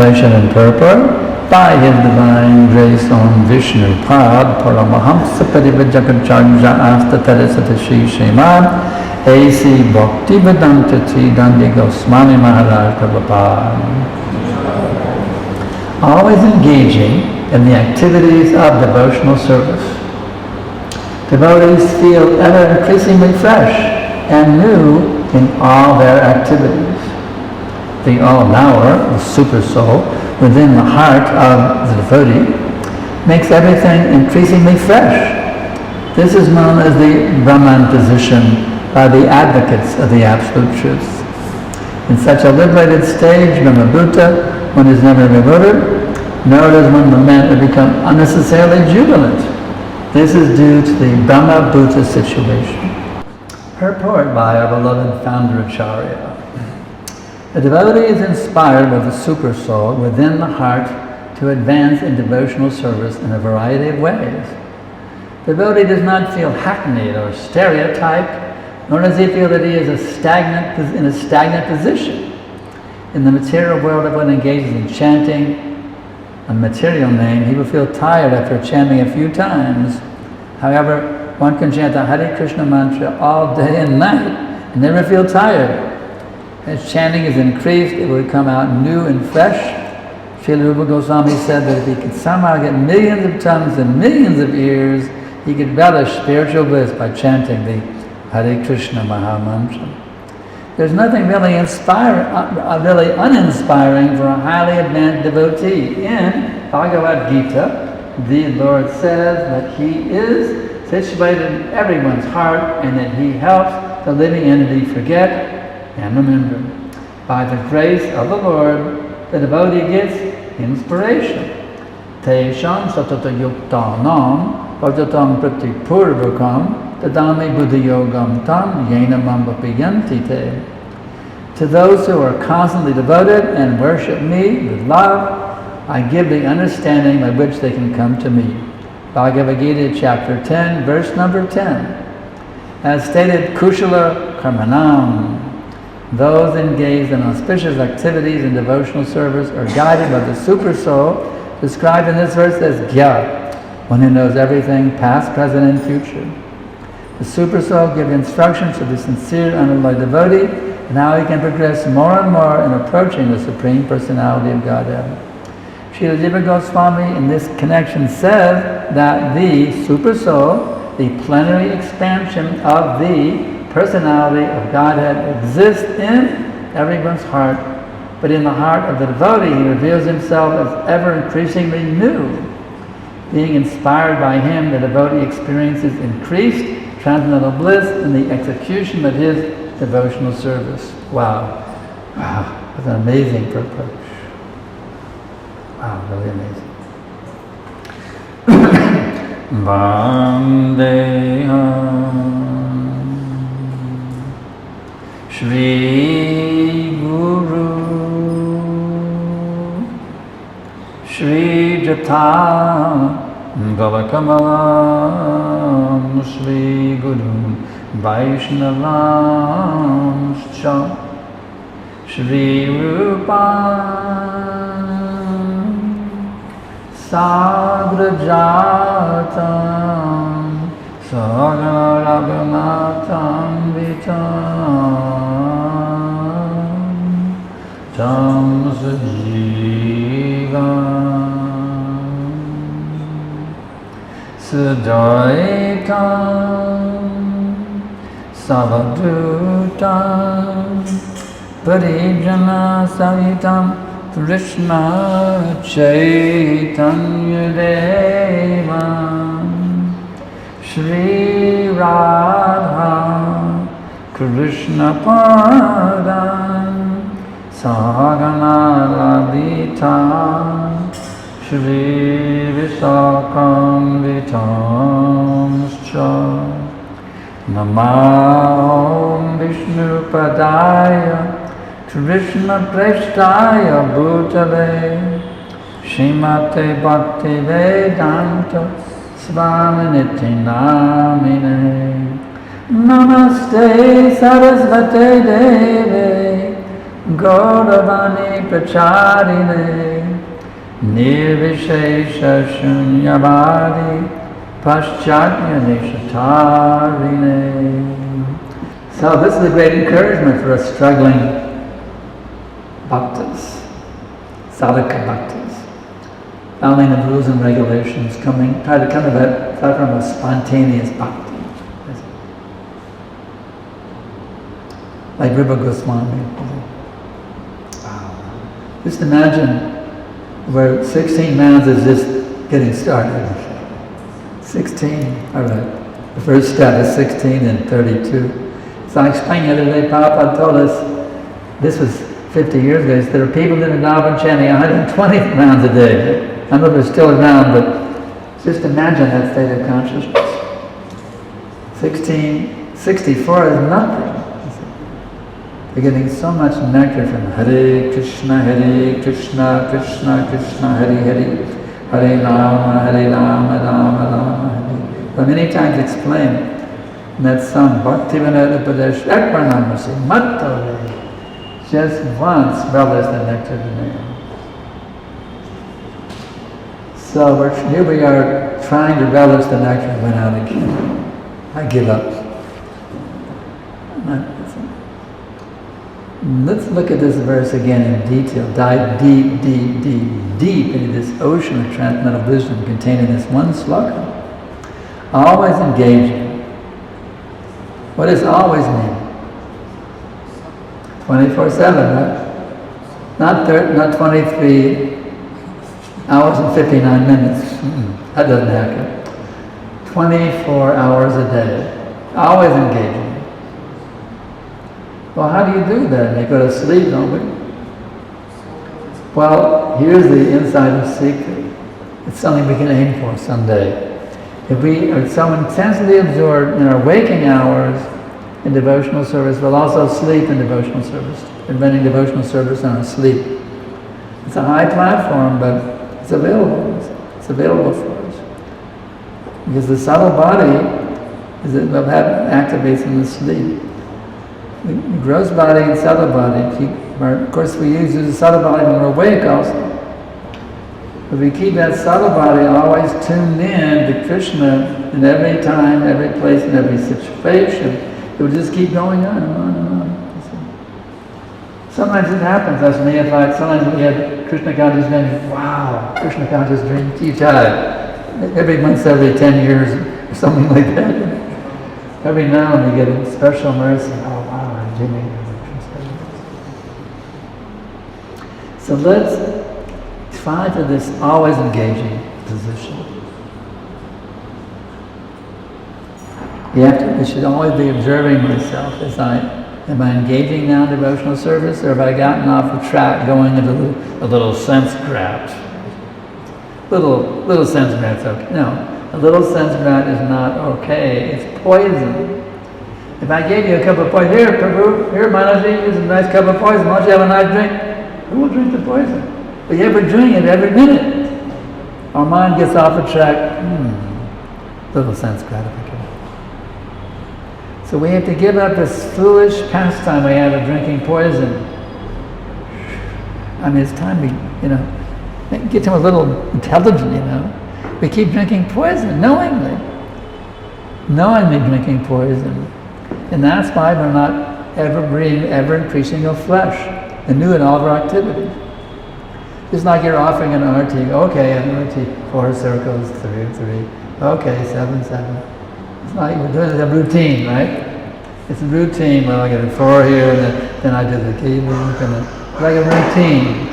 translation and purport. By His divine grace on Vishnu Pad, Paramahamsa Parivajakacharya Astatharisata Shri Śrīmad A.C. Bhaktivedanta Tridandi Goswami Maharaj Prabhupada. Always engaging in the activities of devotional service, devotees feel ever increasingly fresh and new in all their activities. The all-knower, the super soul, within the heart of the devotee, makes everything increasingly fresh. This is known as the Brahman position by the advocates of the Absolute Truth. In such a liberated stage, Brahmabhuta, one is never bewildered, nor does one lament or become unnecessarily jubilant. This is due to the Brahmabhuta situation. Purport by our beloved founder Acharya. The devotee is inspired by the super soul within the heart to advance in devotional service in a variety of ways. The devotee does not feel hackneyed or stereotyped, nor does he feel that he is in a stagnant position. In the material world, if one engages in chanting a material name, he will feel tired after chanting a few times. However, one can chant the Hare Krishna mantra all day and night and never feel tired. As chanting is increased, it will come out new and fresh. Srila Rupa Goswami said that if he could somehow get millions of tongues and millions of ears, he could relish spiritual bliss by chanting the Hare Krishna Mahamantra. There's nothing really really uninspiring for a highly advanced devotee. In Bhagavad Gita, the Lord says that He is situated in everyone's heart and that He helps the living entity forget and remember. By the grace of the Lord, the devotee gets inspiration. Tesham satata yuktanam pajatam pratipurvakam tadami buddhayogam tam yena mambapiyanti te. To those who are constantly devoted and worship me with love, I give the understanding by which they can come to me. Bhagavad Gita chapter 10, verse number 10. As stated, Kushala Karmanam. Those engaged in auspicious activities and devotional service are guided by the super soul, described in this verse as Gya, one who knows everything, past, present, and future. The super soul gives instructions to the sincere, unalloyed devotee, and how he can progress more and more in approaching the Supreme Personality of Godhead. Srila Jiva Goswami in this connection says that the super soul, the plenary expansion of the Personality of Godhead, exists in everyone's heart, but in the heart of the devotee he reveals himself as ever increasingly new. Being inspired by him, the devotee experiences increased transcendental bliss in the execution of his devotional service. Wow. Wow. That's an amazing approach. Wow, really amazing. Vandeham Shri Guru Shri Jata Gavakamalam Shri Guru Vaishnavam Scha Shri Rupa Sagrajatam Sagana Raghunatam Vitam Tam Sajivam Sadaitam Savadutam Parijana Savitam Krishna Chaitanya Deva Shri Radha Krishna Padam Sagana Ladita Shri Visakam Vitamscha Namah Vishnu Padaya Krishna Preshtaya Bhutale Śrīmate Bhakti Vedanta Svaminiti Namine Namaste Sarasvate Deve Gauravani Pracharine nirvishesha shunyavadi paschatya nishatarine. So this is a great encouragement for us struggling bhaktas, sadhaka bhaktas, following the rules and regulations, try to come to that from a spontaneous bhakti. Like Rupa Goswami. Wow. Just imagine where 16 rounds is just getting started. 16, all right. The first step is 16 and 32. So I explained the other day, Prabhupada told us, this was 50 years ago, there are people in Vrindavan chanting 120 rounds a day. I don't know if they're still around, but just imagine that state of consciousness. 64 is nothing. They're getting so much nectar from Hare Krishna, Krishna Krishna, Hare Hare, Hare Rama, Rama Rama, Hare. But many times explained in that song, Bhaktivinoda Upadesh Ekvarnamasi Mattore, just once relish the nectar of the name. So here we are trying to relish the nectar and went out again. I give up. Let's look at this verse again in detail. Dive deep, deep, deep, deep into this ocean of transcendental wisdom contained in this one sloka. Always engaging. What does always mean? 24/7, right? Not 23 hours and 59 minutes. That doesn't happen. 24 hours a day. Always engaging. Well, how do you do that? You go to sleep, don't we? Well, here's the inside secret. It's something we can aim for someday. If we are so intensely absorbed in our waking hours in devotional service, we'll also sleep in devotional service, and rendering devotional service on our sleep. It's a high platform, but it's available. It's available for us. Because the subtle body activates in the sleep. The gross body and subtle body, of course we use the subtle body when we're awake also. But we keep that subtle body always tuned in to Krishna in every time, every place, in every situation. It would just keep going on and on and on. Sometimes it happens, as me, it's like sometimes we have Krishna conscious dream, wow, Krishna conscious dream, every once every 10 years or something like that. Every now and then you get a special mercy. Oh wow, I'm dreaming. So let's try for this always engaging position. We should always be observing myself. Am I engaging now in devotional service, or have I gotten off the track going into a little sense grab? Little sense grab's okay. No. A little sense grab is not okay. It's poison. If I gave you a cup of poison, here, Prabhu, here, Manaji, here's a nice cup of poison. Why don't you have a nice drink? Who will drink the poison? But you ever drink it every minute. Our mind gets off the track. Little sense gratification. So we have to give up this foolish pastime we have of drinking poison. I mean, it's time we, get to a little intelligent, We keep drinking poison, knowingly drinking poison. And that's why we're not ever breathing, ever increasing of flesh, anew in all of our activities. Just like you're offering an RT, okay, an RT, 4 circles, 3, okay, 7. It's like we're doing it a routine, right? It's a routine, well, I get a 4 here, and then I do the key loop, and like a routine.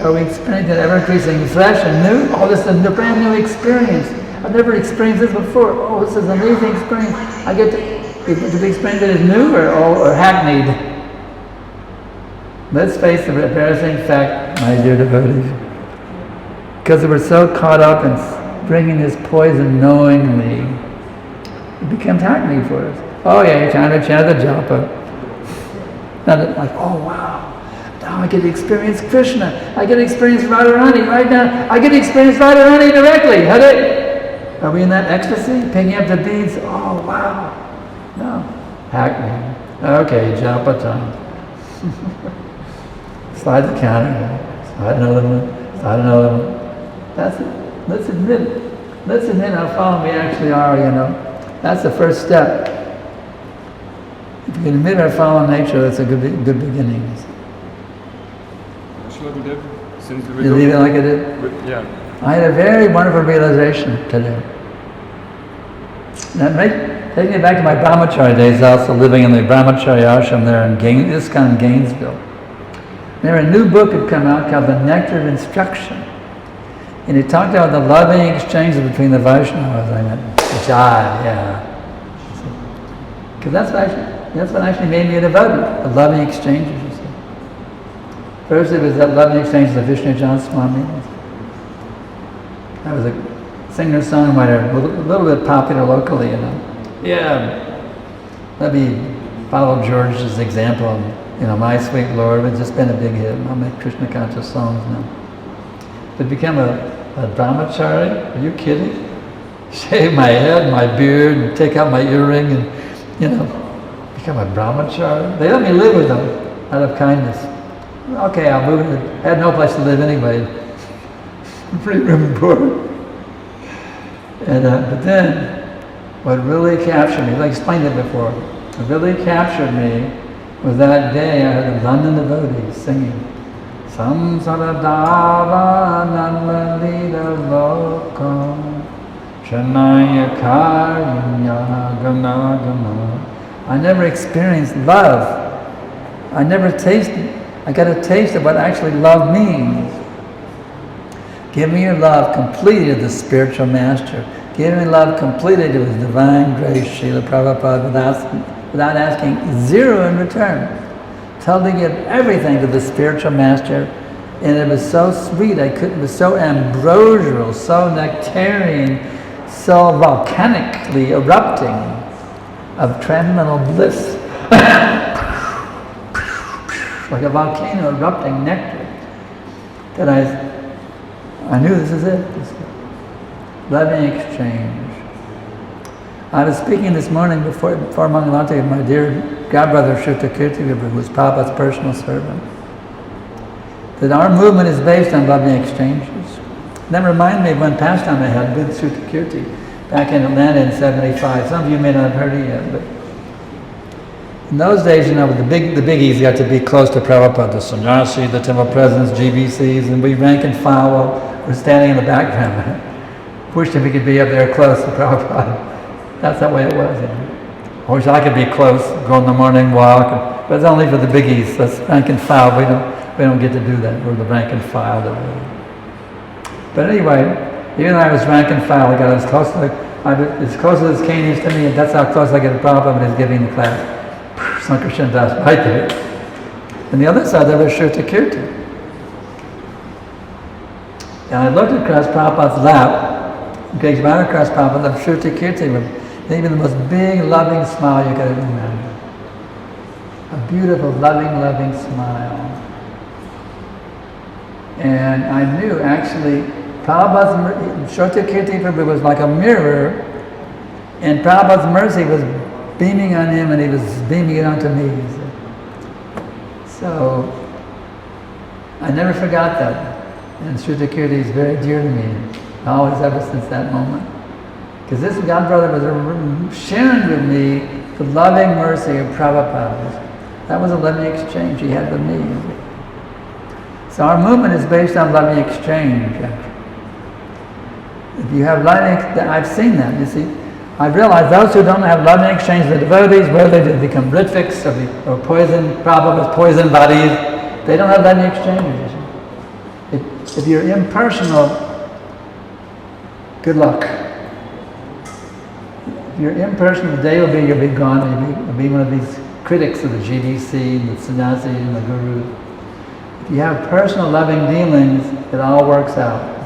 Are we experiencing ever increasing flesh and new? Oh, this is a brand new experience. I've never experienced this before. Oh, this is an amazing experience. I get to experience it as new or hackneyed. Let's face the embarrassing fact, my dear devotees. Because we're so caught up in bringing this poison knowingly, it becomes hackneyed for us. Oh yeah, you're trying to chant the japa. Not like, oh wow. Now I get to experience Krishna. I get to experience Radharani right now. I get to experience Radharani directly. Hare. Are we in that ecstasy? Picking up the beads? Oh, wow. No. Hackney. Okay, japa time. Slide the counter. Slide another one. I don't know. That's it. Let's admit how fallen we actually are. That's the first step. If we can admit our fallen nature, that's a good beginning. You leave it like it is? Yeah. I had a very wonderful realization today. Taking me back to my brahmachari days, also living in the brahmachari ashram there in ISKCON Gainesville. There, a new book had come out called The Nectar of Instruction. And it talked about the loving exchanges between the Vaishnavas. I meant, because that's what actually made me a devotee, the loving exchanges, you see. First it was that loving exchange of Vishnu Jan Swami. I was a singer-songwriter, a little bit popular locally, Yeah, let me follow George's example. My Sweet Lord has just been a big hit. I'll make Krishna conscious songs now. To become a brahmachari? Are you kidding? Shave my head, my beard, and take out my earring, and become a brahmachari. They let me live with them out of kindness. Okay, I'll move. I had no place to live anyway. Free room and board. And but then, what really captured me, I explained it before, what really captured me was that day I heard the London devotees singing Samsara Dava Nanmalita Loka Chanaya Karunya Gana Gana. I never experienced love. I got a taste of what actually love means. Give me your love completely to the spiritual master. Give me love completely to his divine grace, Srila Prabhupada, without asking zero in return. Told to give everything to the spiritual master, and it was so sweet. It was so ambrosial, so nectarian, so volcanically erupting of transcendental bliss. Like a volcano erupting nectar, that I knew this is it. This loving exchange. I was speaking this morning before Mangalante of my dear godbrother Shrita Kirti, who was Prabhupada's personal servant, that our movement is based on loving exchanges. That reminded me of one pastime I had with Shrita Kirti back in Atlanta in '75. Some of you may not have heard it yet, but in those days, the biggies got to be close to Prabhupada, the sannyasi, the temple presidents, GBCs, and we rank and file were standing in the background. Wished if we could be up there close to Prabhupada. That's the way it was. I wish I could be close, go on the morning walk, but it's only for the biggies. That's rank and file. We don't get to do that. We're the rank and file. But anyway, even though I was rank and file, I got as close as Kane is to me, and that's how close I get to Prabhupada when he's giving the class. Sankarshan Das right there. And the other side there was Shrita Kirti. And I looked across Prabhupada's lap, engaged right across Prabhupada, and Shrita Kirti with maybe the most big, loving smile you could ever imagine. A beautiful, loving smile. And I knew actually Prabhupada's Shrita Kirti was like a mirror, and Prabhupada's mercy was beaming on him, and he was beaming it onto me. So I never forgot that. And Shrita Kirti is very dear to me, always ever since that moment. Because this godbrother was sharing with me the loving mercy of Prabhupada. That was a loving exchange he had with me. So our movement is based on loving exchange. If you have loving, I've seen that, you see. I realize those who don't have loving exchange with devotees, whether they become ritviks or poison, Prabhupada's poison bodies, they don't have loving exchanges. If you're impersonal, good luck. If you're impersonal, the day you'll be gone, you'll be one of these critics of the GDC, the sannyasi, and the guru. If you have personal loving dealings, it all works out.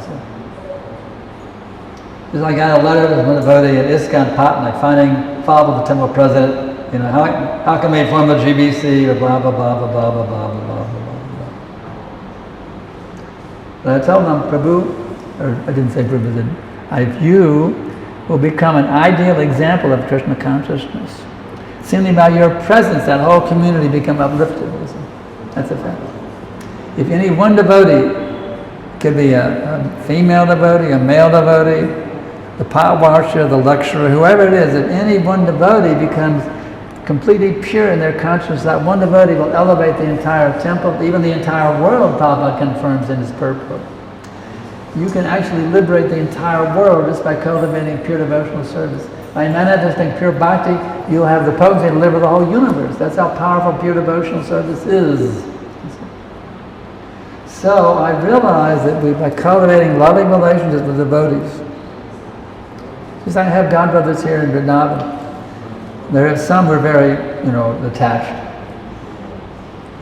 Just like I got a letter from a devotee at ISKCON Patna, finding fault with the temple president. How can we form the GBC or blah blah blah blah blah blah blah blah blah blah. But I told them, Prabhu, or I didn't say Prabhu, you will become an ideal example of Krishna consciousness. Simply by your presence, that whole community become uplifted. That's a fact. If any one devotee could be a female devotee, a male devotee, the potwasher, the lecturer, whoever it is, if any one devotee becomes completely pure in their consciousness, that one devotee will elevate the entire temple, even the entire world, Prabhupada confirms in his purport. You can actually liberate the entire world just by cultivating pure devotional service. By manifesting pure bhakti, you'll have the potency to deliver the whole universe. That's how powerful pure devotional service is. So I realized that by cultivating loving relationships with devotees, just like I have godbrothers here in Vrindavan, there are some who are very, attached.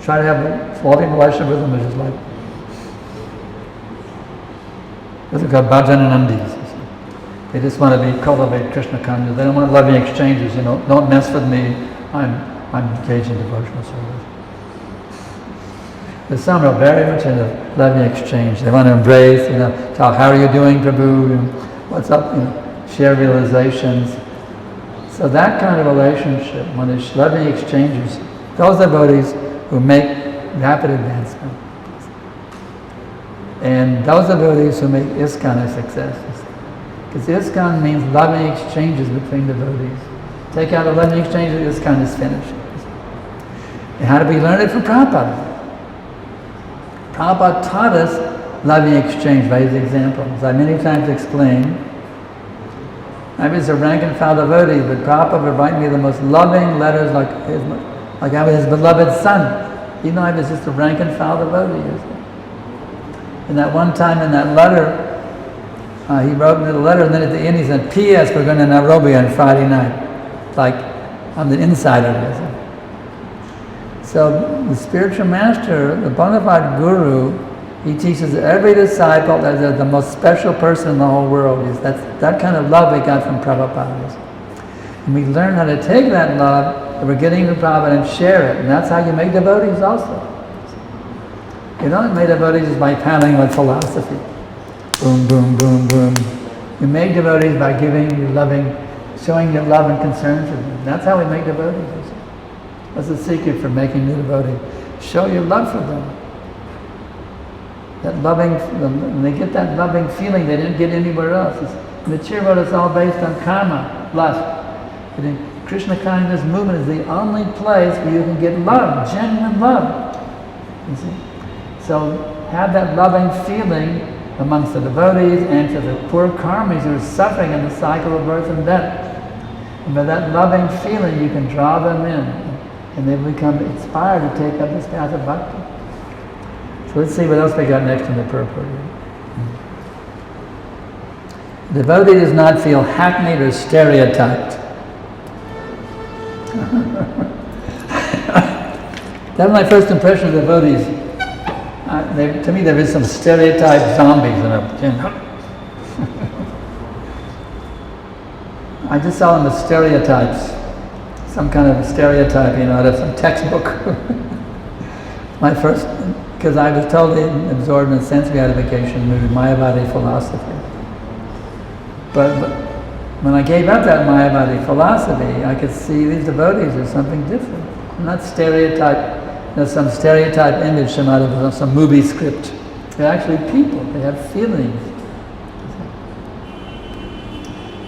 Try to have a loving relationship with them, which is like, what's it called, bhajananandis. They just want to cultivate Krishna consciousness. They don't want loving exchanges, don't mess with me, I'm engaged in devotional service. There's some are very much into loving exchange. They want to embrace, talk, how are you doing, Prabhu? What's up, share realizations. So that kind of relationship, when there's loving exchanges, those devotees who make rapid advancement. And those devotees who make ISKCON a success. Because ISKCON means loving exchanges between devotees. Take out a loving exchange, ISKCON is finished. And how did we learn it from Prabhupada? Prabhupada taught us loving exchange by his examples. I many times explained, I was a rank and file devotee, but Prabhupada would write me the most loving letters like I was his beloved son. Even though I was just a rank and file devotee. And that one time in that letter, he wrote me the letter, and then at the end he said, P.S. we're going to Nairobi on Friday night. Like, I'm the insider. So the spiritual master, the bona fide guru, he teaches every disciple that they're the most special person in the whole world. That's that kind of love we got from Prabhupada. And we learn how to take that love that we're getting from Prabhupada and share it. And that's how you make devotees also. You don't make devotees just by paddling with philosophy. Boom, boom, boom, boom. You make devotees by giving you loving, showing your love and concern for them. That's how we make devotees. That's the secret for making new devotees. Show your love for them. That loving, when they get that loving feeling they didn't get anywhere else. In the Material world, it's all based on karma, lust. But in Krishna consciousness movement is the only place where you can get love, genuine love. You see? So have that loving feeling amongst the devotees and to the poor karmis who are suffering in the cycle of birth and death. And by that loving feeling, you can draw them in, and they become inspired to take up this path of bhakti. So let's see what else we got next in the purport. The devotee does not feel hackneyed or stereotyped. That was my first impression of devotees. To me, there is some stereotyped zombies in a I just saw them as stereotypes, some kind of stereotype, out of some textbook. My first, because I was totally absorbed in sense gratification mood, Mayavadi philosophy. But when I gave up that Mayavadi philosophy, I could see these devotees as something different, not stereotype. There's some stereotype image out of some movie script. They're actually people. They have feelings.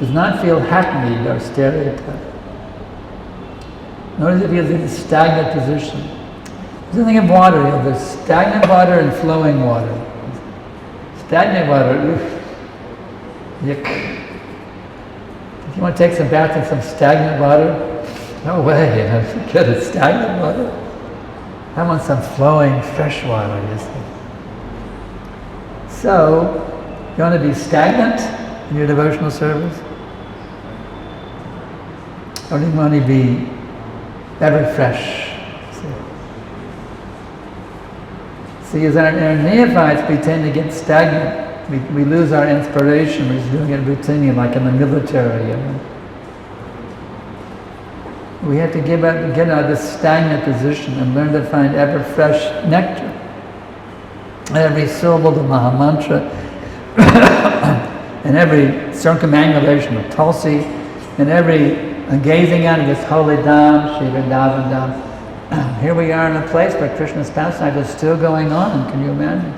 Does not feel hackneyed or stereotyped. Nor does it feel in a stagnant position. There's nothing of water. There's stagnant water and flowing water. Stagnant water, oof, yuck. If you want to take some bath in some stagnant water, no way. Forget it. Stagnant water. I want some flowing, fresh water, you see. So, you want to be stagnant in your devotional service? Or do you want to be ever fresh? See, as our neophytes, we tend to get stagnant. We lose our inspiration. We're just doing it routinely, like in the military. We have to get out of this stagnant position and learn to find ever fresh nectar. Every syllable of the Mahamantra, and every circumambulation of Tulsi, and every gazing on this holy Dham, Shri Vrindavan Dham. Here we are in a place where Krishna's pastime is still going on. Can you imagine?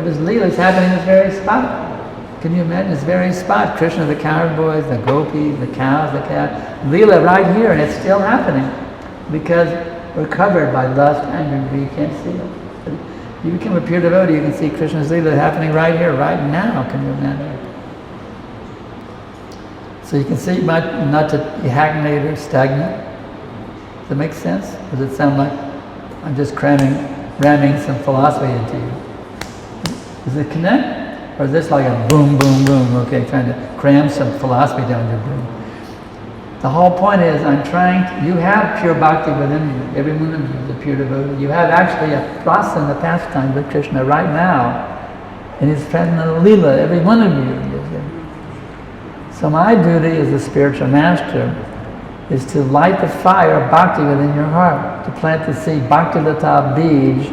Krishna's Leela is happening in this very spot. Can you imagine this very spot? Krishna, the cowboys, the gopis, the cows, the calves. Leela right here, and it's still happening because we're covered by lust, anger, greed. You can't see it. But you become a pure devotee, you can see Krishna's Leela happening right here, right now. Can you imagine? So you can see not to be hackneyed or stagnant. Does that make sense? Does it sound like I'm just ramming some philosophy into you? Does it connect? Or is this like a boom, boom, boom, okay, trying to cram some philosophy down your brain? The whole point is you have pure bhakti within you. Every one of you is a pure devotee. You have actually a rasa in the pastime with Krishna right now. And he's present in the Leela, every one of you. So my duty as a spiritual master is to light the fire of bhakti within your heart, to plant the seed, bhakti lata bij,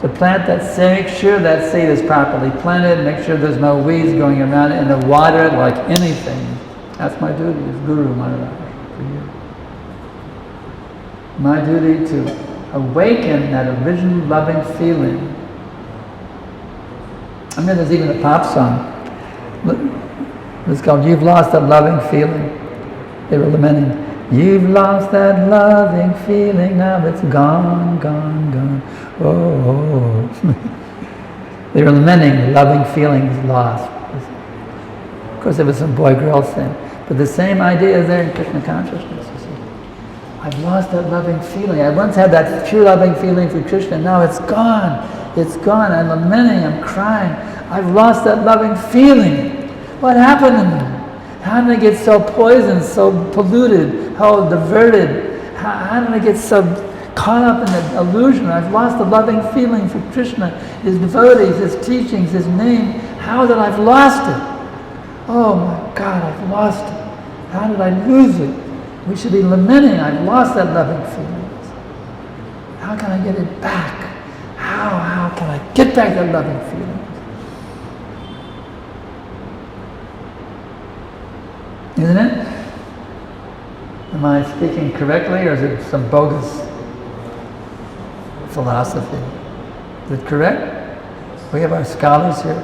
to plant that seed, make sure that seed is properly planted, make sure there's no weeds going around it, and to water it like anything. That's my duty as Guru Maharaj for you. My duty to awaken that original loving feeling. I mean, there's even a pop song. It's called You've Lost That Loving Feeling. They were lamenting. You've lost that loving feeling, now it's gone, gone, gone. Oh. They were lamenting loving feelings lost. Of course, there was some boy-girl thing. But the same idea is there in Krishna consciousness. You see. I've lost that loving feeling. I once had that pure loving feeling for Krishna. Now it's gone. It's gone. I'm lamenting. I'm crying. I've lost that loving feeling. What happened to me? How did I get so poisoned, so polluted, how diverted? How did I get so caught up in the illusion? I've lost the loving feeling for Krishna, his devotees, his teachings, his name. How did I've lost it? Oh my God, I've lost it. How did I lose it? We should be lamenting, I've lost that loving feeling. How can I get it back? How can I get back that loving feeling? Isn't it? Am I speaking correctly, or is it some bogus philosophy? Is it correct? We have our scholars here.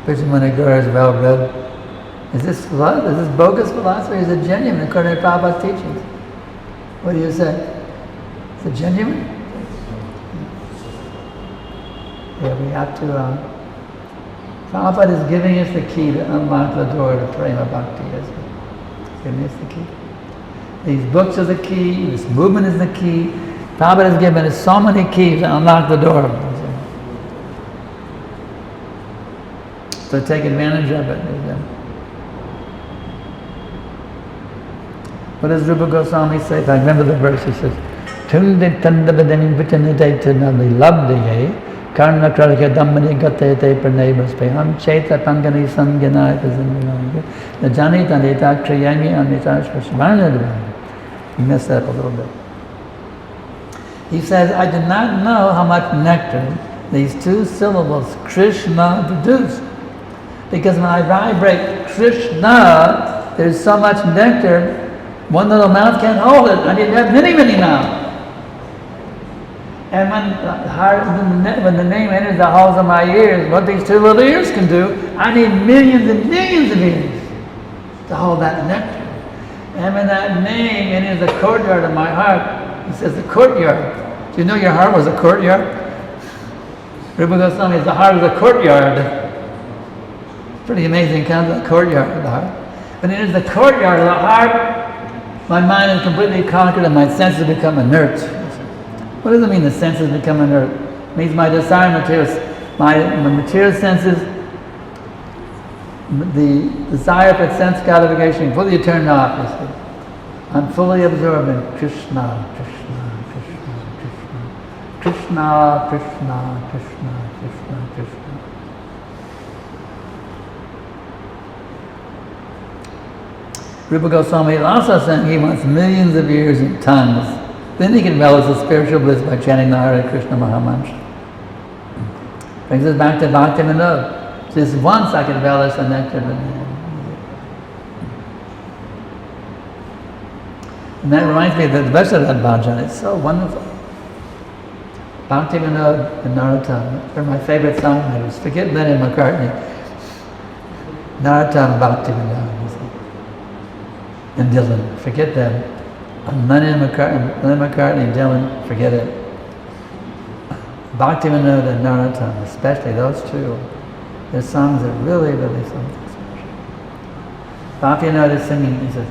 Vijay Guru is well read. Is this bogus philosophy, or is it genuine according to Prabhupada's teachings? What do you say? Is it genuine? Yeah, we have to... Prabhupada is giving us the key to unlock the door to Prema Bhakti, isn't it? He's giving us the key. These books are the key, this movement is the key. Prabhupada has given us so many keys to unlock the door. So take advantage of it. What does Rupa Goswami say? If I remember the verse, he says, Tunde tandabadani vitanade tunali labdiye karna kralika dhammani gate te pranebhaspeham cheta pangani sanganai pazanilanga najani tanita kriyami anita shvashvarnadva. He messed that up a little bit. He says, I do not know how much nectar these two syllables, Krishna, produce. Because when I vibrate Krishna, there's so much nectar, one little mouth can't hold it. I need to have many, many mouths. And when the name enters the halls of my ears, what these two little ears can do, I need millions and millions of ears to hold that nectar. And when that name enters the courtyard of my heart, he says the courtyard. Do you know your heart was a courtyard? Rupa Goswami is the heart of the courtyard. Pretty amazing concept, courtyard of the heart. When it is the courtyard of the heart, my mind is completely conquered and my senses become inert. What does it mean the senses become inert? It means my desire materials, my material senses, the desire for sense gratification fully turned off, you see. I'm fully absorbed in Krishna, Krishna, Krishna, Krishna, Krishna, Krishna, Krishna, Krishna, Krishna. Rupa Goswami also saying he wants millions of ears and tongues. Then he can relish the spiritual bliss by chanting the Hare Krishna Mahamantra. Brings us back to Bhakti Vinod. Just once I can relish the nectar of the name. And that reminds me of the Vaishnava bhajan. It's so wonderful. Bhakti Vinod and Narottam. They're my favorite songwriters. Forget Lennon McCartney. Narottam, Bhakti Vinod, and Dylan. Forget them. Lennon McCartney and Dylan, forget it. Bhakti Vinod and Narottam, especially those two. Their songs are really, really something special. Bhakti Vinod is singing, he says,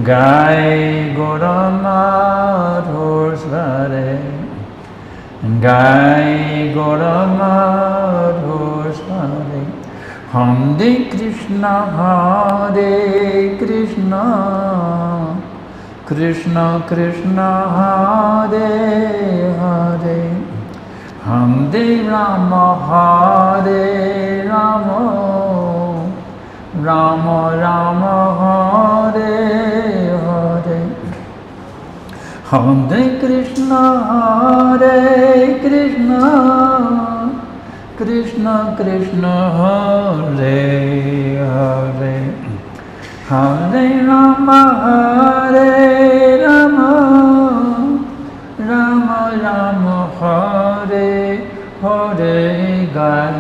Gai Gaura Madhur Svare, Gai Gaura Madhur Svare, Hare Krishna, Krishna Krishna, Hare Hare, Hare Rama, Hare Rama, Rama Rama, Hare Hare, Hare Krishna, Krishna Krishna, Hare Hare, Hare Rama, Hare Rama, Rama Rama, Hare Hare, Gai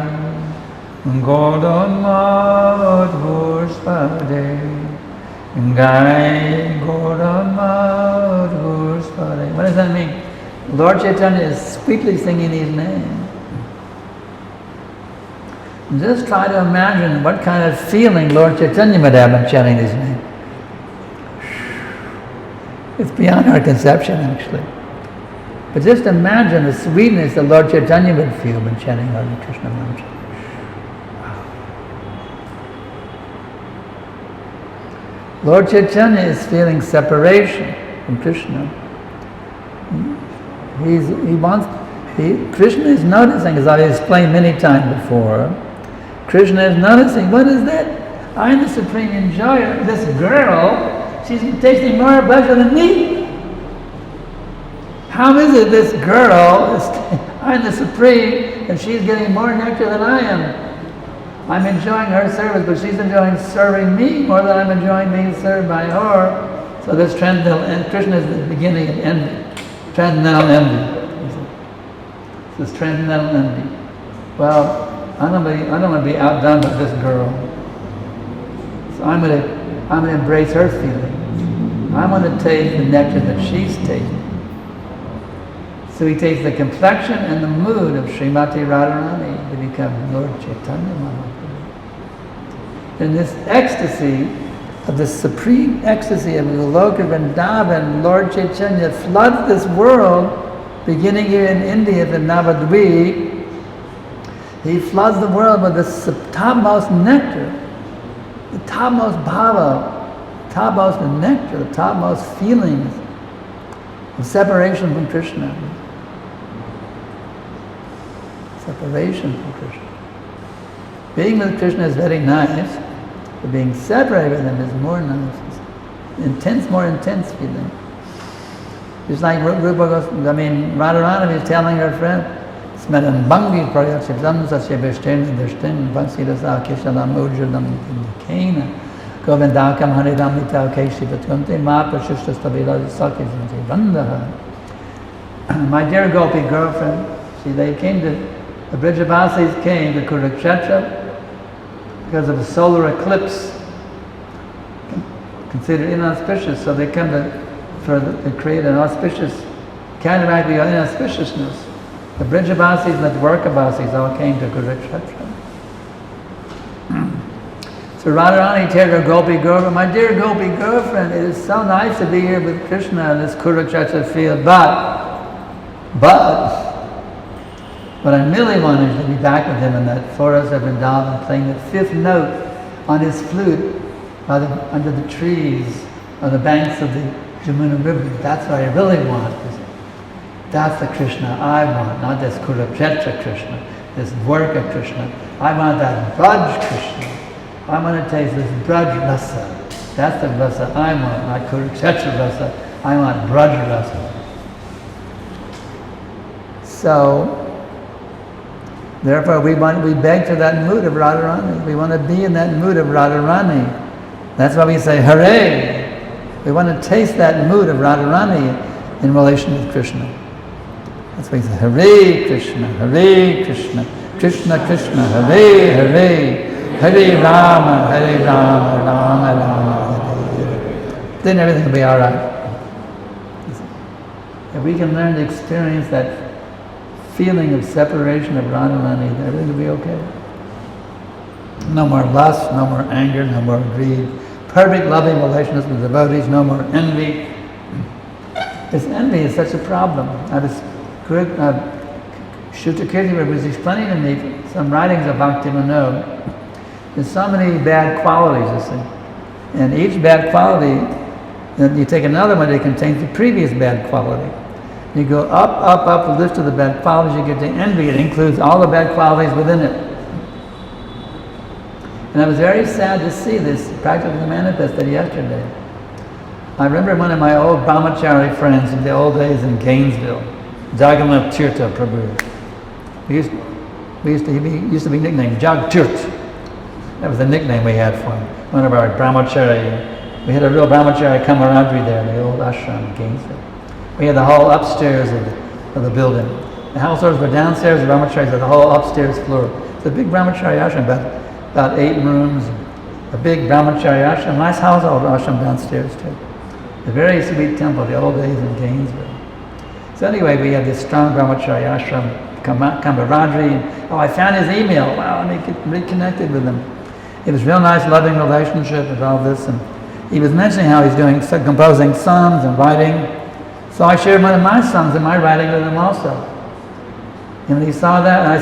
Gaura Madhur Svare, Gai Gaura Madhur Svare. What does that mean? Lord Chaitanya is sweetly singing these names. Just try to imagine what kind of feeling Lord Chaitanya would have when chanting these names. It's beyond our conception, actually. But just imagine the sweetness that Lord Chaitanya would feel when chanting Hare Krishna mantra. Lord Chaitanya is feeling separation from Krishna. Krishna is noticing, as I explained many times before, Krishna is noticing, what is that? I'm the supreme enjoyer. This girl, she's tasting more pleasure than me. How is it this girl is, I'm the supreme, and she's getting more nectar than I am? I'm enjoying her service, but she's enjoying serving me more than I'm enjoying being served by her. So this transcendental, and Krishna is the beginning of envy, transcendental envy. This transcendental envy. Well, I don't want to be outdone by this girl. So I'm going to embrace her feeling. I want to taste the nectar that she's tasting. So he takes the complexion and the mood of Srimati Radharani to become Lord Chaitanya Mahaprabhu. In this ecstasy, of the supreme ecstasy of Goloka Vrindavan, Lord Chaitanya floods this world, beginning here in India, in Navadvip. He floods the world with the topmost nectar, the topmost bhava, the topmost nectar, the topmost feelings of separation from Krishna. Separation from Krishna. Being with Krishna is very nice, but being separated from him is more nice. It's more intense feeling. Just like Radharani is telling her friend, Smeran Bangi Prayachivam Sasya Vishten Vishten Vansirasa Kishalam Ujalam Kena Govindakam Haridamita Keshi Vatunte Ma Prashishta Stabila Sakizanti Vandaha. My dear Gopi girlfriend, the Brijavasis came to Kurukshetra because of a solar eclipse considered inauspicious, so they come to create an auspicious, counteract the inauspiciousness. The Brijavasis and the Dwarkavasis all came to Kurukshetra. So Radharani tells her Gopi girlfriend, my dear Gopi girlfriend, it is so nice to be here with Krishna in this Kurukshetra field, but what I really want is to be back with him in that forest of Vrindavan, playing the fifth note on his flute under the trees on the banks of the Jamuna River. That's what I really want. That's the Krishna I want, not this Kurukshetra Krishna, this Dwarka Krishna. I want that Braj Krishna. I want to taste this Braj Rasa. That's the Rasa I want, not Kurukshetra Rasa. I want Braj Rasa. So, therefore we beg for that mood of Radharani. We want to be in that mood of Radharani. That's why we say Hare. We want to taste that mood of Radharani in relation with Krishna. That's why he says, Hare Krishna, Krishna Krishna, Hare Hare, Hare Rama, Rama Rama, Hare Hare. Then everything will be all right. If we can learn to experience that feeling of separation of Radharani, everything will be okay. No more lust, no more anger, no more greed. Perfect loving relations with devotees, no more envy. This envy is such a problem. Shutakirti was explaining to me some writings of Bhaktivinoda. There's so many bad qualities, you see. And each bad quality, you take another one that contains the previous bad quality. You go up the list of the bad qualities, you get to envy. It includes all the bad qualities within it. And I was very sad to see this practically manifested yesterday. I remember one of my old brahmachari friends in the old days in Gainesville, Jagannath Tirtha Prabhu. He used to be nicknamed Jag Tirt. That was the nickname we had for him. One of our brahmachari, we had a real brahmachari camaraderie there in the old ashram in Gainesville. We had the whole upstairs of the building. The households were downstairs, the brahmacharis had the whole upstairs floor. It's a big brahmachari ashram, about 8 rooms, a big brahmachari ashram, nice household ashram downstairs too. A very sweet temple, the old days in Gainesville. So anyway, we had this strong brahmachari ashram camaraderie. I found his email. Wow, let me get reconnected with him. It was real nice, loving relationship with all this. And he was mentioning how he's composing songs and writing. So I shared one of my songs and my writing with him also. And when he saw that, and I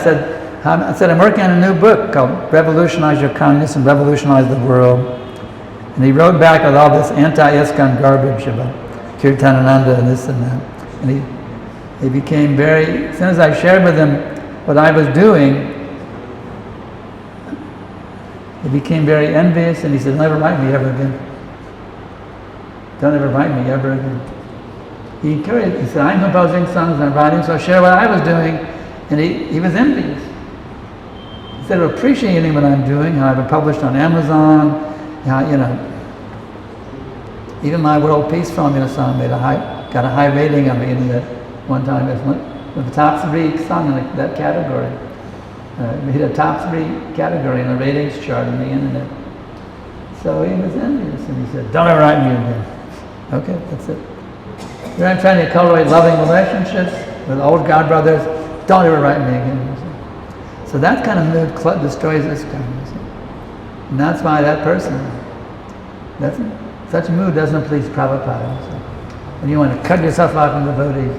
said, I'm working on a new book called Revolutionize Your Kindness and Revolutionize the World. And he wrote back with all this anti-ISKCON garbage about Kirtanananda and this and that. And he became as soon as I shared with him what I was doing, he became very envious, and he said, never write me ever again. Don't ever write me ever again. He encouraged, he said, I'm composing songs and writing, so I share what I was doing, and he was envious. Instead of appreciating what I'm doing, how I've published on Amazon, how, even my World Peace Formula song got a high rating on the internet one time. It was the top 3 song in that category. We hit a top 3 category in the ratings chart on the internet. So he was envious, and he said, don't ever write me again. Okay, that's it. Here I'm trying to cultivate loving relationships with old God brothers. Don't ever write me again. So that kind of mood destroys this kind of thing. And that's why that person, such a mood doesn't please Prabhupada. So when you want to cut yourself off from devotees,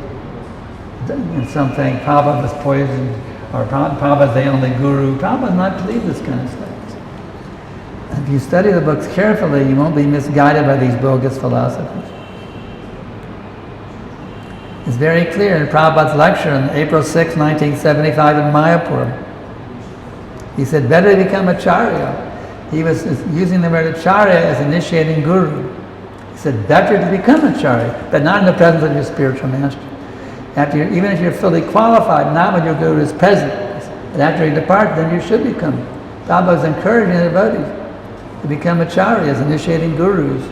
and something, Prabhupada was poisoned, or Prabhupada's the only guru, Prabhupada not pleased this kind of stuff. If you study the books carefully, you won't be misguided by these bogus philosophies. It's very clear in Prabhupada's lecture on April 6, 1975 in Mayapur. He said, better to become acharya. He was using the word acharya as initiating guru. He said, better to become acharya, but not in the presence of your spiritual master. Even if you're fully qualified, not when your guru is present. But after you depart, then you should become. Prabhupada was encouraging the devotees to become acharyas, initiating gurus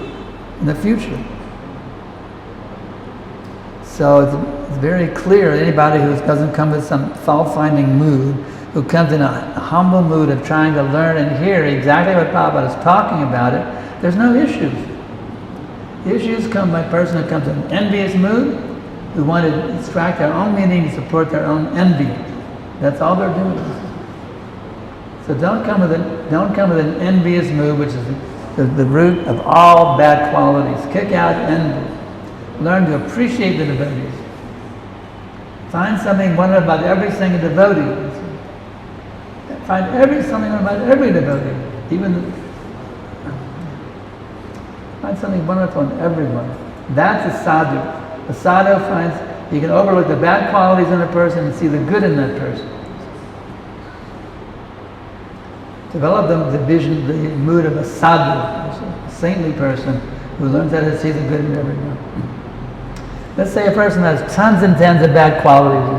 in the future. So it's very clear that anybody who doesn't come with some fault-finding mood, who comes in a humble mood of trying to learn and hear exactly what Prabhupada is talking about it, there's no issues. Issues come by a person who comes in an envious mood, who want to extract their own meaning to support their own envy. That's all they're doing. So don't come with an envious mood, which is the root of all bad qualities. Kick out envy. Learn to appreciate the devotees. Find something wonderful about every single devotee. Find something about every devotee. Find something wonderful in everyone. That's a sadhu. A sadhu finds, you can overlook the bad qualities in a person and see the good in that person. Develop the vision, the mood of a sadhu, a saintly person who learns how to see the good in everyone. Let's say a person has tons and tons of bad qualities, you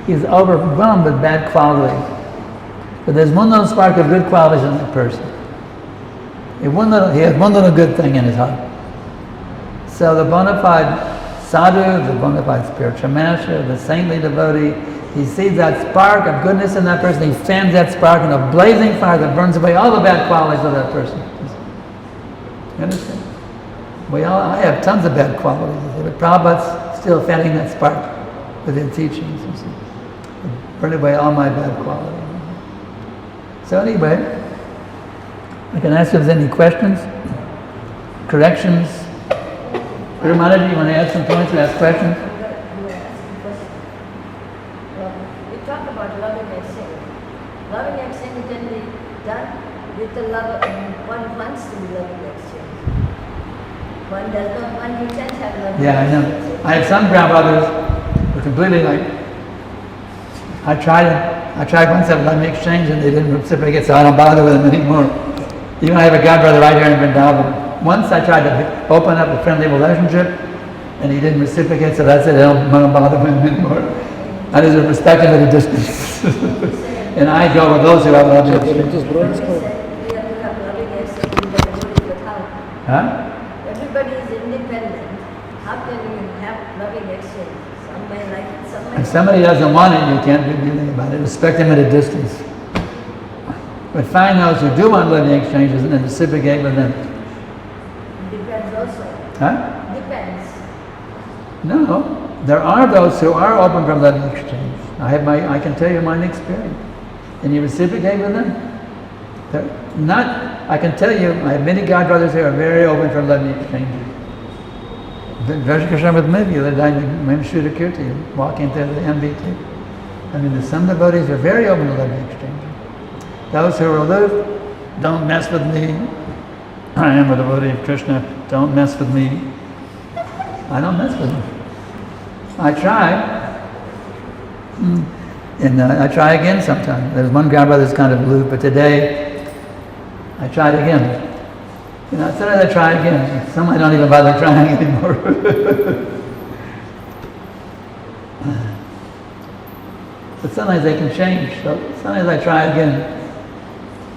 see. He's overwhelmed with bad qualities. But there's one little spark of good qualities in that person. He has one little good thing in his heart. So the bona fide sadhu, the bona fide spiritual master, the saintly devotee, he sees that spark of goodness in that person, he fans that spark in a blazing fire that burns away all the bad qualities of that person. You understand? I have tons of bad qualities, but Prabhupada's still fanning that spark within teachings, you see. Burn away all my bad qualities. So anyway, I can ask if there's any questions, corrections. Guru Maharaji, you want to add some points or ask questions? We talk about loving exchange. Loving exchange is generally done with the love, and one wants to be loving exchange. One does not, one intends to have loving exchange. Yeah, I know. I have some grandfathers who are completely like, I tried once to have loving exchange and they didn't reciprocate, so I don't bother with them anymore. Even I have a godbrother right here in Vrindavan. Once I tried to open up a friendly relationship and he didn't reciprocate, so that's it, I don't bother with him anymore. I just respect him at a distance. And I go with those who have loving exchange. Huh? Everybody is independent. How can you have loving exchange? Some may like it, some may If somebody doesn't want it, you can't do anything about it. Respect them at a distance. But find those who do want loving exchanges and then reciprocate with them. Depends also. Huh? Depends. No. There are those who are open for loving exchange. I can tell you my experience. And you reciprocate with them. I can tell you, I have many godbrothers who are very open for loving exchanges. Vaishnav with me the other day, Kirti, walking through the MBT. I mean, some devotees are very open to loving exchanges. Those who are aloof, don't mess with me. I am a devotee of Krishna, don't mess with me. I don't mess with them. I try. And I try again sometime. There's one godbrother that's kind of aloof, but today I tried again. Sometimes I try again. Some I don't even bother trying anymore. But sometimes they can change. So sometimes I try again.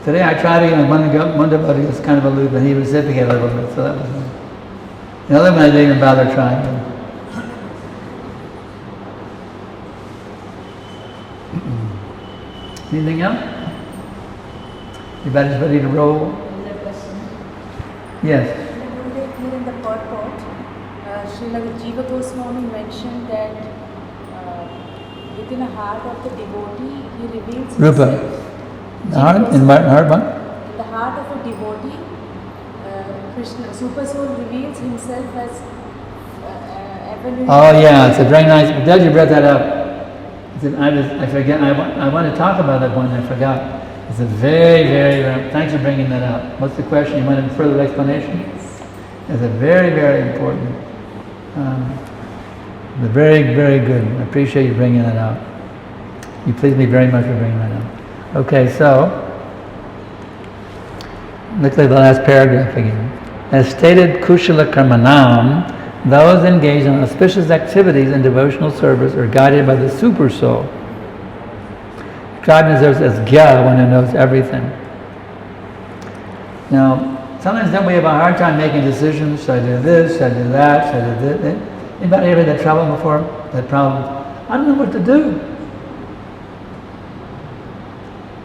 Today I tried again with one devotee was kind of aloof, and he reciprocated a little bit, so that was nice. The other one I didn't even bother trying. Anything else? Everybody's ready to roll? Yes. Here in the purport, Srila Jiva Goswami mentioned that within the heart of the devotee, he reveals Rupa. himself. In the heart what? In the heart of a devotee, Krishna, Super Soul reveals himself as evolution. Oh yeah, it's a very nice. I'm glad you brought that up. I forget. I want to talk about that one. I forgot. It's a very, very. Thanks for bringing that up. What's the question? You want a further explanation? It's a very, very important. Very, very good. I appreciate you bringing that up. You please me very much for bringing that up. Okay, so look at the last paragraph again. As stated, Kushala Karmanam, those engaged in auspicious activities in devotional service are guided by the Super Soul. God deserves as Gya, one who knows everything. Now, sometimes then we have a hard time making decisions. Should I do this? Should I do that? Should I do this? Anybody ever had that trouble before? That problem? I don't know what to do.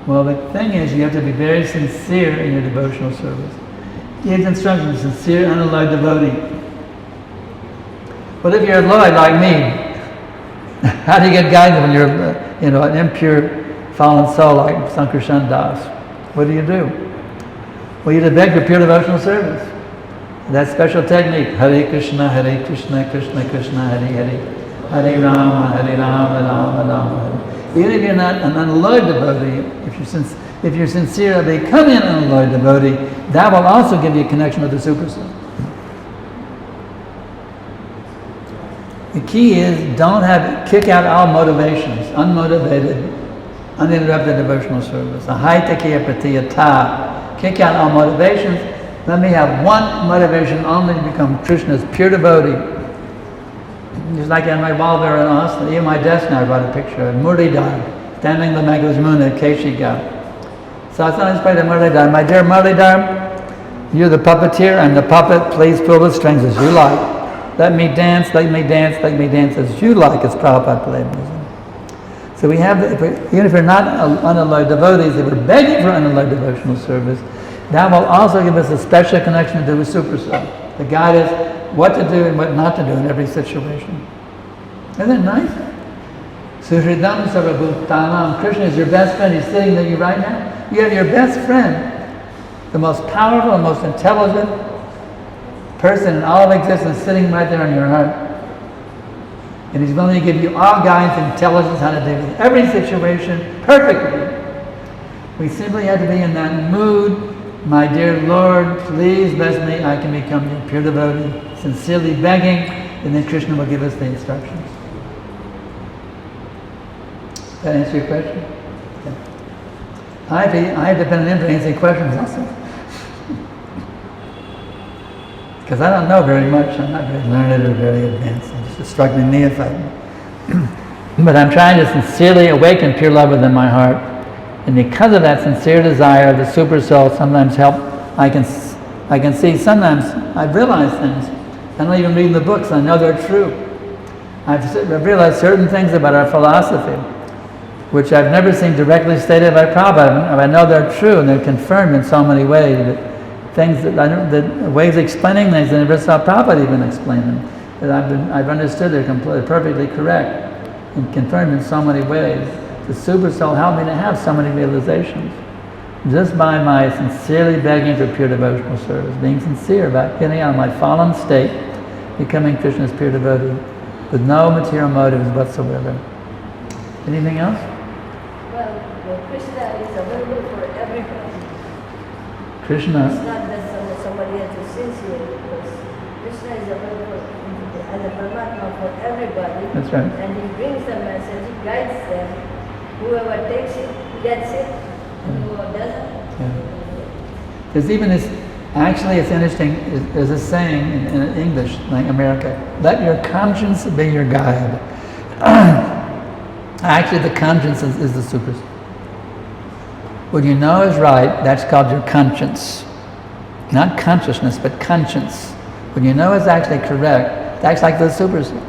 Well, the thing is, you have to be very sincere in your devotional service. Give instructions, sincere, unalloyed devotee. But if you're alloyed like me, how do you get guidance when you're, an impure, fallen soul like Sankarshan Das? What do? Well, you beg for pure devotional service. That special technique, Hare Krishna, Krishna Krishna, Hare Hare, Hare Rama, Rama Rama, Hare. Even if you're not an unalloyed devotee, if you're sincere of becoming an unalloyed devotee, that will also give you a connection with the Super Soul. The key is kick out all motivations, unmotivated, uninterrupted devotional service. Ahaitakiya pratiyata. Kick out all motivations. Let me have one motivation only to become Krishna's pure devotee. Just like on my wall there in Austin, even my desk now I brought a picture of Murlidhar, standing in the Magazmuna at Keshiga. So I sometimes pray to Murlidhar, my dear Murlidhar, you're the puppeteer, I'm the puppet, please pull the strings as you like. let me dance, let me dance, let me dance as you like, as Prabhupada played music. So we have, even if we're not unalloyed devotees, if we're begging for unalloyed devotional service, that will also give us a special connection to the Super Soul, to guide us what to do and what not to do in every situation. Isn't that nice? Suhridam Sarvabhutanam. Krishna is your best friend. He's sitting there right now. You have your best friend, the most powerful and most intelligent person in all of existence, sitting right there in your heart. And he's willing to give you all guidance and intelligence how to deal with every situation perfectly. We simply have to be in that mood. My dear Lord, please bless me. I can become your pure devotee. Sincerely begging, and then Krishna will give us the instructions. Does that answer your question? Yeah. I have dependent for answering questions also. Because I don't know very much. I'm not very learned or very advanced. I'm just a struggling neophyte. But I'm trying to sincerely awaken pure love within my heart. And because of that sincere desire, the Super Soul sometimes help. I can see sometimes I've realized things. I don't even read the books. I know they're true. I've realized certain things about our philosophy, which I've never seen directly stated by Prabhupada. I know they're true and they're confirmed in so many ways. Things that ways of explaining things I never saw Prabhupada even explain them. That I've understood they're perfectly correct and confirmed in so many ways. The Super Soul helped me to have so many realizations. Just by my sincerely begging for pure devotional service, being sincere about getting out of my fallen state, becoming Krishna's pure devotee, with no material motives whatsoever. Anything else? Well, Krishna is available for everybody. Krishna. It's not that somebody has to sincere, because Krishna is available as a Paramatma for everybody. That's right. And he brings the message, he guides them. Whoever takes it, gets it, and whoever doesn't. Yeah. There's even this, actually it's interesting, there's a saying in English, like America, let your conscience be your guide. Actually the conscience is the Super Soul. What you know is right, that's called your conscience. Not consciousness, but conscience. What you know is actually correct, that's like the Super Soul.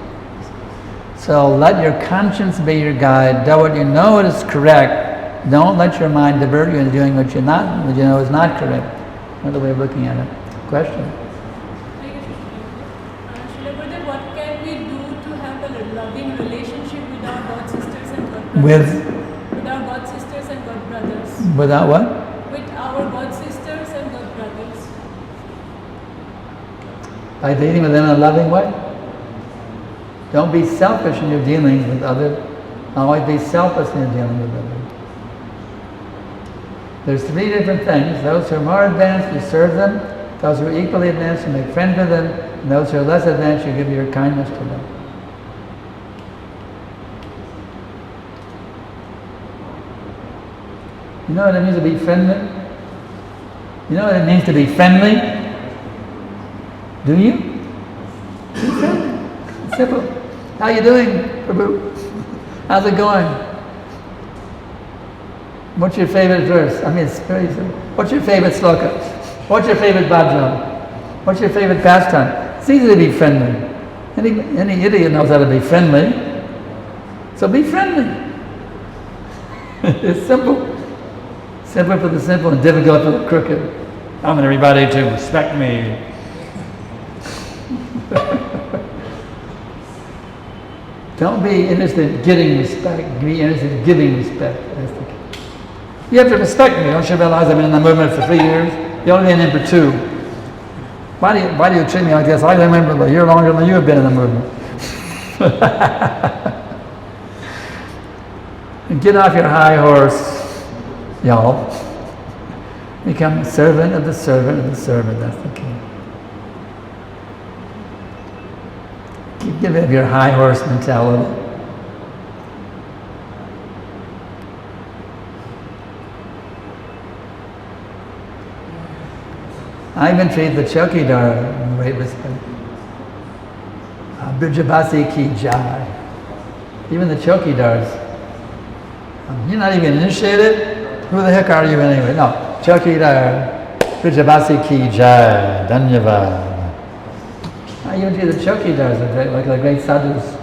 So let your conscience be your guide. Do what you know is correct. Don't let your mind divert you into doing what you know is not correct. Another way of looking at it. Question? What can we do to have a loving relationship with our God sisters and God brothers? With our God sisters and God brothers. Without what? With our God sisters and God brothers. By dealing with them in a loving way. Don't be selfish in your dealings with others. Always be selfless in your dealing with others. There's three different things. Those who are more advanced, you serve them. Those who are equally advanced, you make friends with them. And those who are less advanced, you give your kindness to them. You know what it means to be friendly? You know what it means to be friendly? Do you? Be friendly. It's simple. How you doing, Prabhu? How's it going? What's your favorite verse? I mean, it's very simple. What's your favorite sloka? What's your favorite bhajan? What's your favorite pastime? It's easy to be friendly. Any idiot knows how to be friendly. So be friendly. It's simple. Simple for the simple and difficult for the crooked. I want everybody to respect me. Don't be interested in getting respect. Be interested in giving respect. That's the key. You have to respect me. Don't you realize I've been in the movement for 3 years? You've only been in for 2. Why do you treat me like this? I remember a year longer than you have been in the movement. And get off your high horse, y'all. Become a servant of the servant of the servant. That's the key. Get rid of your high horse mentality. I even treat the chowkidar with great respect. Brijabasi ki jai. Even the chowkidars. You're not even initiated? Who the heck are you anyway? No. Chowkidar. Brijabasi ki jai. Dhanyavad. I I even do the chokidars, like the great sadhus.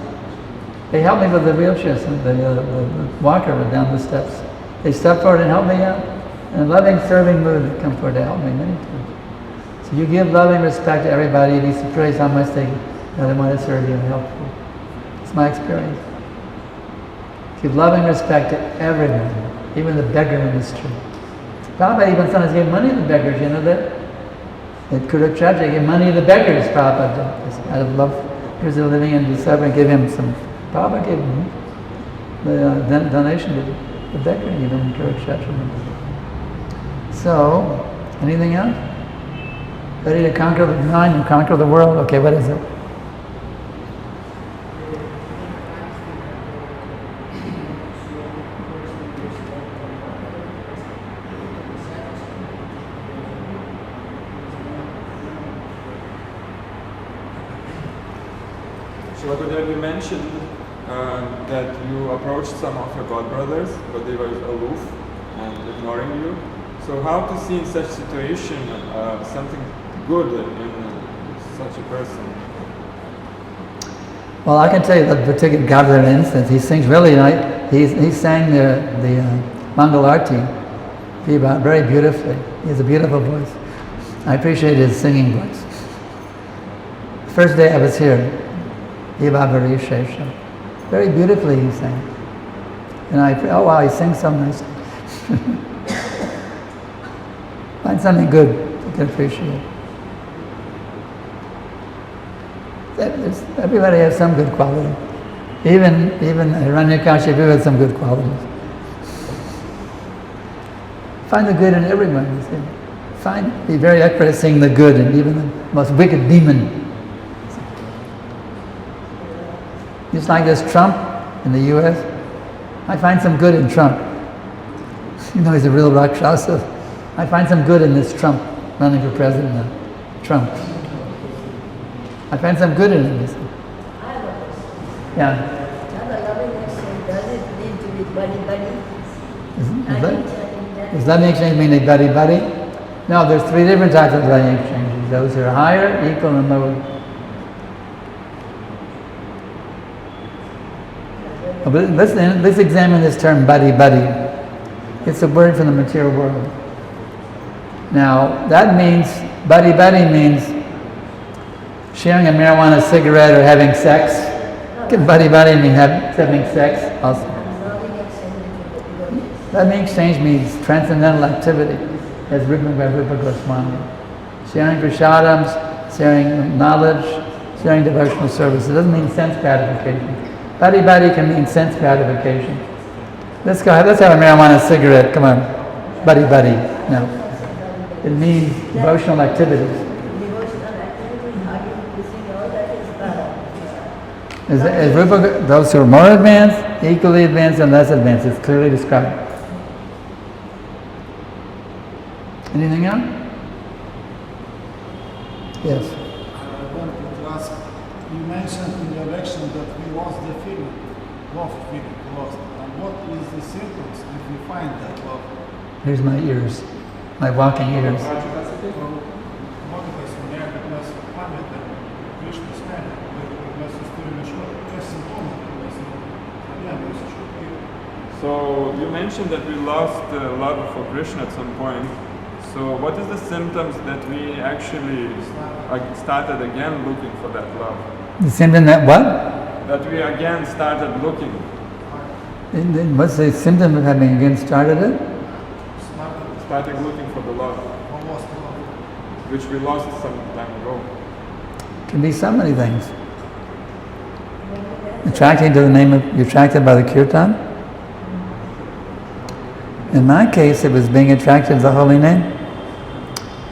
They help me with the wheelchair, the walker down the steps. They step forward and help me out. In a loving, serving mood, they come forward to help me many times. So you give loving respect to everybody, you'd be surprised how much they really want to serve you and help you. It's my experience. Give loving respect to everyone, even the beggar in the street. Prabhupada even sometimes gave money to the beggars, you know that? At Kurukshetra, they gave money to the beggars, Prabhupada. Out of love, here's a living in December, and give him some. Prabhupada gave him the donation to the beggar, even in Kurukshetra. So, anything else? Ready to conquer the mind and conquer the world? Okay, what is it? So, you mentioned that you approached some of your godbrothers, but they were aloof and ignoring you. So how to see in such situation something good in such a person? Well, I can tell you that particular godbrother instance. He sings really nice. He sang the Mangal Arti very beautifully. He has a beautiful voice. I appreciate his singing voice. First day I was here, very beautifully he sang. And oh wow, he sings so nicely. Find something good you can appreciate. Everybody has some good quality. Even Hiranyakashipu has some good qualities. Find the good in everyone, you see. Be very expert at seeing the good in even the most wicked demon. Just like this Trump in the US, I find some good in Trump. You know he's a real Rakshasa. I find some good in this Trump running for president now. Trump. I find some good in him. I have a question. Yeah. Now the loving exchange, does it need to be buddy-buddy? Does loving exchange mean a buddy-buddy? No, there's three different types of loving exchanges. Those who are higher, equal, and lower. But let's examine this term buddy-buddy. It's a word from the material world. Now, that means, buddy-buddy means sharing a marijuana cigarette or having sex. Can buddy-buddy mean having sex also? Loving exchange means transcendental activity, as written by Rupa Goswami. Sharing prasadams, sharing knowledge, sharing devotional service. It doesn't mean sense gratification. Buddy-buddy can mean sense gratification. Let's have a marijuana cigarette, come on. Buddy-buddy, no. It means devotional activities. Devotional activities, hugging, kissing, all that is As Rupa, those who are more advanced, equally advanced, and less advanced, it's clearly described. Anything else? Yes. I wanted to ask, you mentioned in your lecture that we lost the feeling, love feeling, lost. And what is the symptoms if we find that love? Here's my ears, my walking ears. So you mentioned that we lost love for Krishna at some point. So what is the symptoms that we actually started again looking for that love? The symptom that what? That we again started looking. And what's the symptom of having again started it? Started looking for the love, which we lost some time ago. Can be so many things. Attracting to the name of, you're attracted by the kirtan? In my case, it was being attracted to the holy name.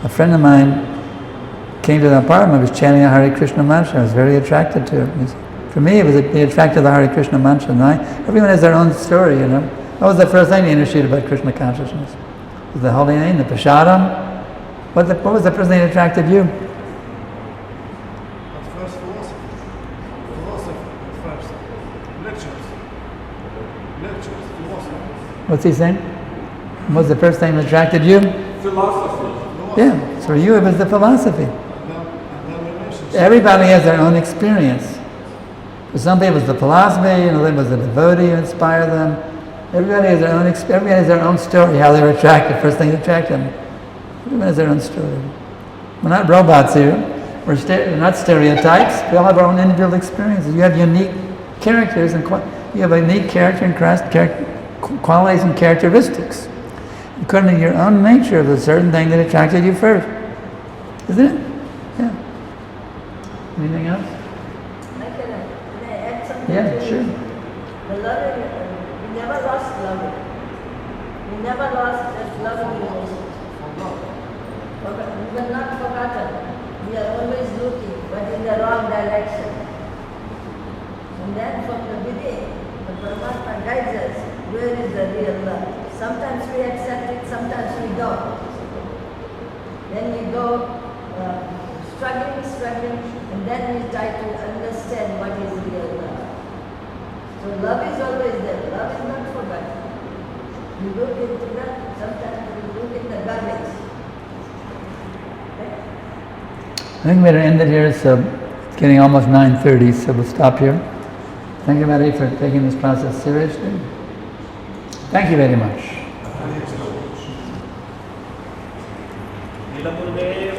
A friend of mine came to the apartment, was chanting the Hare Krishna mantra. I was very attracted to it. For me, it was being attracted to the Hare Krishna mantra. And everyone has their own story, you know. That was the first thing they initiated about Krishna consciousness. It was the holy name, the prasadam. What was the first thing that attracted you? At first philosophy at first. Lectures, philosophy. What's he saying? What was the first thing that attracted you? Philosophy. Yeah, so for you it was the philosophy. And then relationship. Everybody has their own experience. For some people it's the philosophy, and other was the devotee who inspired them. Everybody has their own everybody has their own story, how they were attracted, first thing that attracted them. Everyone has their own story. We're not robots here. We're not stereotypes. We all have our own individual experiences. You have unique characters and you have a unique character and qualities and characteristics. According to your own nature of a certain thing that attracted you first. Isn't it? Yeah. Anything else? Can I add something? Yeah, sure. The loving, we never lost loving. We never lost this loving relationship. We were not forgotten. We are always looking, but in the wrong direction. And then from the beginning, the Paramatma guides us, where is the real love? Sometimes we accept it, sometimes we don't. Then we go struggling, and then we try to understand what is real love. So love is always there. Love is not forgotten. We look into that, sometimes we look in the garbage. Okay? I think we better end it here. It's getting almost 9:30, so we'll stop here. Thank you, Mary, for taking this process seriously. Thank you very much. Nila Gurudev.